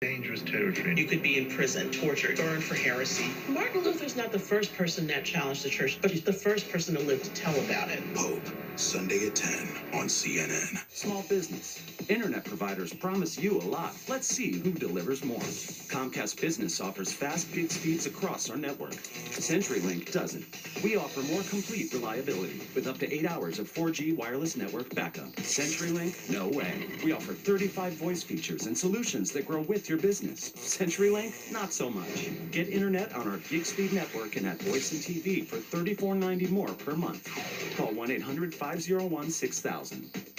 Dangerous territory. You could be in prison, tortured, burned for heresy. Martin Luther's not the first person that challenged the church, but he's the first person to live to tell about it. Pope, Sunday at 10 on CNN. Small business. Internet providers promise you a lot. Let's see who delivers more. Comcast Business offers fast gig speeds across our network. CenturyLink doesn't. We offer more complete reliability with up to 8 hours of 4G wireless network backup. CenturyLink, no way. We offer 35 voice features and solutions that grow with your business. CenturyLink, not so much. Get internet on our gig speed network and at voice and TV for $34.90 more per month. Call 1-800-501-6000.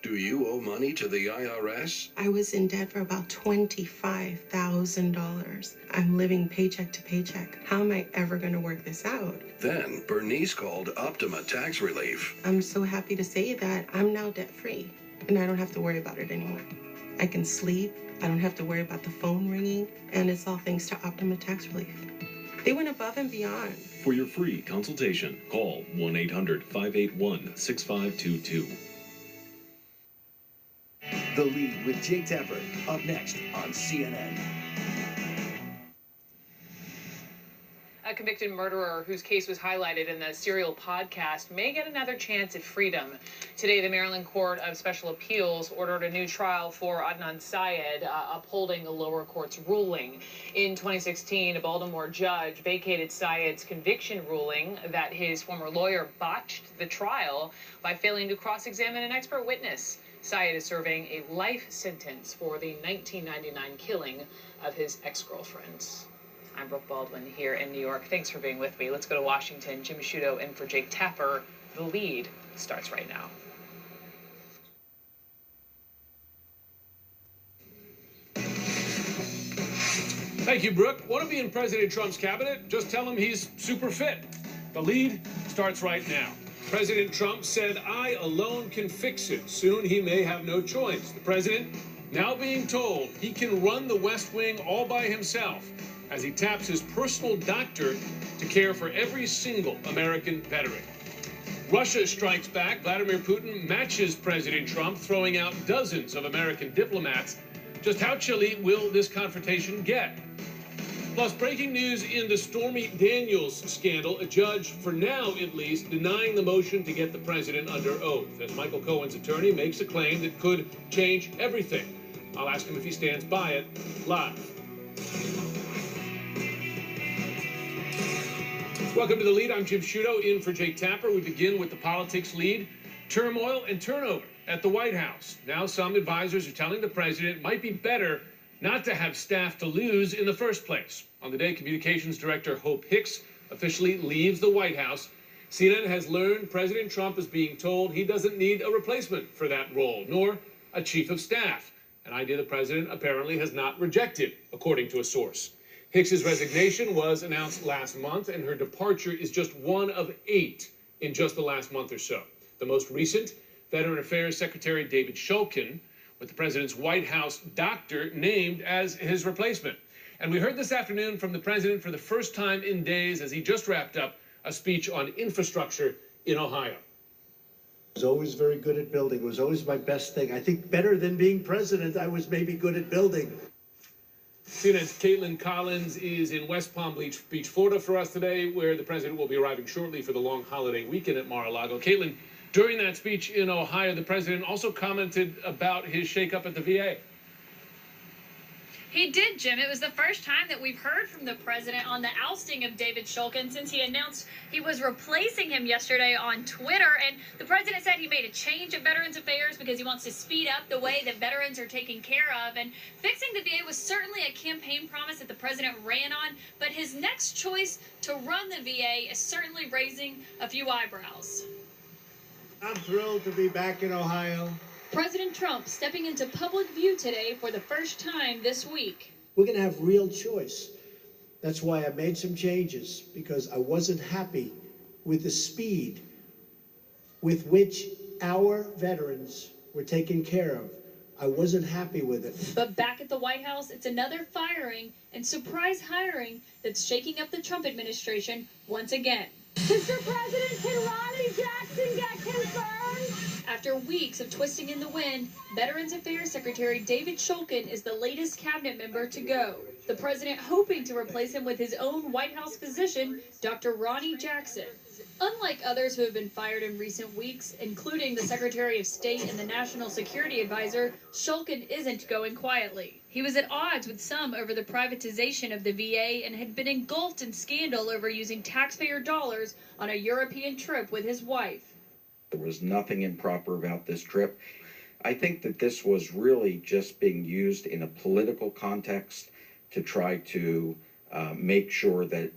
Do you owe money to the IRS? I was in debt for about $25,000. I'm living paycheck to paycheck. How am I ever going to work this out? Then Bernice called Optima Tax Relief. I'm so happy to say that I'm now debt-free, and I don't have to worry about it anymore. I can sleep. I don't have to worry about the phone ringing, and it's all thanks to Optima Tax Relief. They went above and beyond. For your free consultation, call 1-800-581-6522. The Lead with Jake Tapper, up next on CNN. A convicted murderer whose case was highlighted in the Serial podcast may get another chance at freedom. Today, the Maryland Court of Special Appeals ordered a new trial for Adnan Syed, upholding the lower court's ruling. In 2016, a Baltimore judge vacated Syed's conviction ruling that his former lawyer botched the trial by failing to cross-examine an expert witness. Syed is serving a life sentence for the 1999 killing of his ex-girlfriend. I'm Brooke Baldwin here in New York. Thanks for being with me. Let's go to Washington. Jim Sciutto in for Jake Tapper. The Lead starts right now. Thank you, Brooke. Want to be in President Trump's cabinet? Just tell him he's super fit. The Lead starts right now. President Trump said, "I alone can fix it." Soon he may have no choice. The president now being told he can run the West Wing all by himself as he taps his personal doctor to care for every single American veteran. Russia strikes back. Vladimir Putin matches President Trump, throwing out dozens of American diplomats. Just how chilly will this confrontation get? Plus, breaking news in the Stormy Daniels scandal, a judge, for now at least, denying the motion to get the president under oath, as Michael Cohen's attorney makes a claim that could change everything. I'll ask him if he stands by it live. Welcome to The Lead. I'm Jim Sciutto in for Jake Tapper. We begin with the politics lead. Turmoil and turnover at the White House. Now some advisors are telling the president it might be better not to have staff to lose in the first place. On the day, Communications Director Hope Hicks officially leaves the White House. CNN has learned President Trump is being told he doesn't need a replacement for that role, nor a chief of staff, an idea the president apparently has not rejected, according to a source. Hicks's resignation was announced last month, and her departure is just one of 8 in just the last month or so. The most recent, Veteran Affairs Secretary David Shulkin, with the president's White House doctor named as his replacement. And we heard this afternoon from the president for the first time in days as he just wrapped up a speech on infrastructure in Ohio. I was always very good at building. It was always my best thing. I think better than being president, I was maybe good at building. CNN's Caitlin Collins is in West Palm Beach, Florida for us today, where the president will be arriving shortly for the long holiday weekend at Mar-a-Lago. Caitlin, during that speech in Ohio, the president also commented about his shakeup at the VA. He did, Jim. It was the first time that we've heard from the president on the ousting of David Shulkin since he announced he was replacing him yesterday on Twitter. And the president said he made a change at Veterans Affairs because he wants to speed up the way that veterans are taken care of. And fixing the VA was certainly a campaign promise that the president ran on. But his next choice to run the VA is certainly raising a few eyebrows. I'm thrilled to be back in Ohio. President Trump stepping into public view today for the first time this week. We're going to have real choice. That's why I made some changes, because I wasn't happy with the speed with which our veterans were taken care of. I wasn't happy with it. But back at the White House, it's another firing and surprise hiring that's shaking up the Trump administration once again. Mr. President, can Ronnie Jackson get confirmed After weeks of twisting in the wind, Veterans Affairs Secretary David Shulkin is the latest cabinet member to go. The president hoping to replace him with his own White House physician, Dr. Ronnie Jackson. Unlike others who have been fired in recent weeks, including the Secretary of State and the National Security Advisor, Shulkin isn't going quietly. He was at odds with some over the privatization of the VA and had been engulfed in scandal over using taxpayer dollars on a European trip with his wife. There was nothing improper about this trip. I think that this was really just being used in a political context to try to make sure that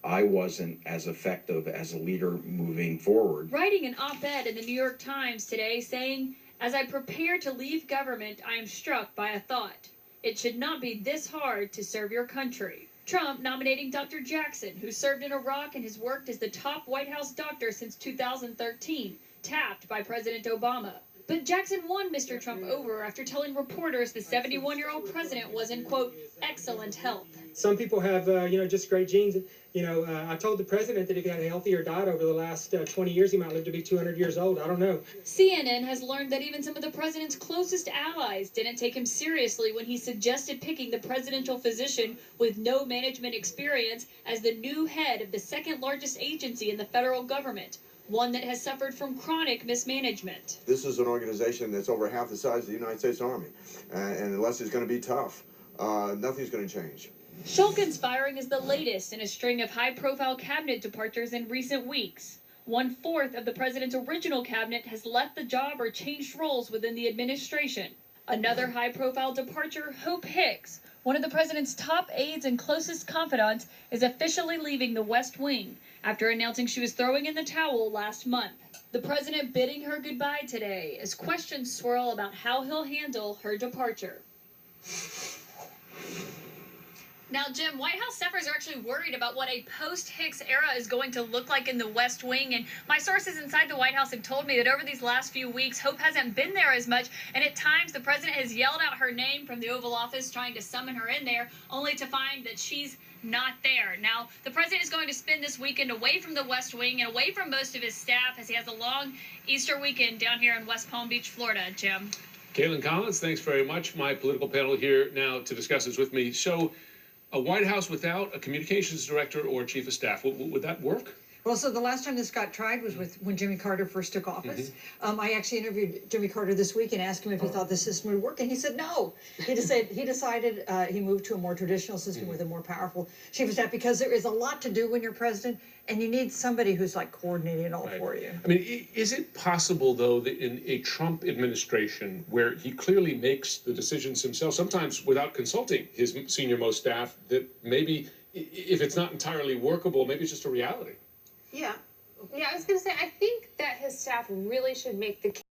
I wasn't as effective as a leader moving forward. Writing an op-ed in the New York Times today saying, "As I prepare to leave government, I am struck by a thought. It should not be this hard to serve your country." Trump nominating Dr. Jackson, who served in Iraq and has worked as the top White House doctor since 2013, tapped by President Obama. But Jackson won Mr. Trump over after telling reporters the 71-year-old president was in, quote, excellent health. Some people have, just great genes. I told the president that if he had a healthier diet over the last 20 years, he might live to be 200 years old. I don't know. CNN has learned that even some of the president's closest allies didn't take him seriously when he suggested picking the presidential physician with no management experience as the new head of the second largest agency in the federal government, one that has suffered from chronic mismanagement. This is an organization that's over half the size of the United States Army, and unless it's going to be tough, nothing's going to change. Shulkin's firing is the latest in a string of high-profile cabinet departures in recent weeks. 1/4 of the president's original cabinet has left the job or changed roles within the administration. Another high-profile departure, Hope Hicks, one of the president's top aides and closest confidants, is officially leaving the West Wing after announcing she was throwing in the towel last month. The president bidding her goodbye today as questions swirl about how he'll handle her departure. Now, Jim, White House staffers are actually worried about what a post-Hicks era is going to look like in the West Wing. And my sources inside the White House have told me that over these last few weeks, Hope hasn't been there as much. And at times, the president has yelled out her name from the Oval Office, trying to summon her in there, only to find that she's not there. Now, the president is going to spend this weekend away from the West Wing and away from most of his staff as he has a long Easter weekend down here in West Palm Beach, Florida. Jim. Caitlin Collins, thanks very much. My political panel here now to discuss this with me. So, a White House without a communications director or chief of staff, would that work? Well, so the last time this got tried was when Jimmy Carter first took office. I actually interviewed Jimmy Carter this week and asked him if he thought the system would work, and he said no. He decided he moved to a more traditional system with a more powerful chief of staff, because there is a lot to do when you're president, and you need somebody who's like coordinating it all for you. I mean, is it possible, though, that in a Trump administration where he clearly makes the decisions himself, sometimes without consulting his senior-most staff, that maybe if it's not entirely workable, maybe it's just a reality? Yeah, I was going to say, I think that his staff really should make the